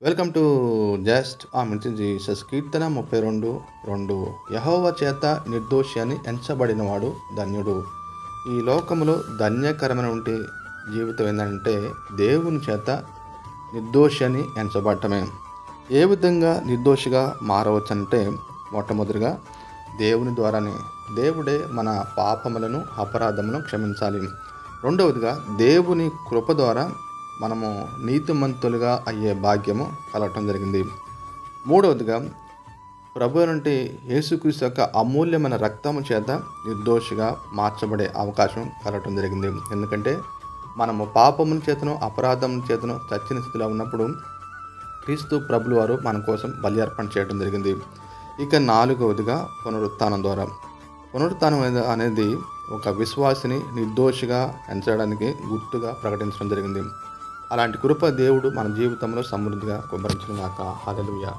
Welcome to just మించి Jesus కీర్తన 32:2 యెహోవా చేత నిర్దోషి అని ఎంచబడినవాడు ధన్యుడు. ఈ లోకములో ధన్యకరమైనటువంటి జీవితం ఏంటంటే దేవుని చేత నిర్దోషి అని ఎంచబడటమే. ఏ విధంగా నిర్దోషిగా మారవచ్చంటే మొట్టమొదటిగా దేవుని ద్వారానే. దేవుడే మన పాపములను అపరాధములను క్షమించాలి. రెండవదిగా దేవుని కృప ద్వారా మనము నీతిమంతులుగా అయ్యే భాగ్యము కలగటం జరిగింది. మూడవదిగా ప్రభు నుండి యేసుక్రీస్తు యొక్క అమూల్యమైన రక్తము చేత నిర్దోషిగా మార్చబడే అవకాశం కలగటం జరిగింది. ఎందుకంటే మనము పాపముల చేతను అపరాధముల చేతను చచ్చిన స్థితిలో ఉన్నప్పుడు క్రీస్తు ప్రభులు వారు మన కోసం బలి అర్పణ చేయడం జరిగింది. ఇక నాలుగవదిగా పునరుత్థానం ద్వారా. పునరుత్థానం అనేది ఒక విశ్వాసిని నిర్దోషిగా ఎంచడానికి గుర్తుగా ప్రకటించడం జరిగింది. అలాంటి కృప దేవుడు మన జీవితంలో సమృద్ధిగా కుమ్మరించును గాక. హల్లెలూయా.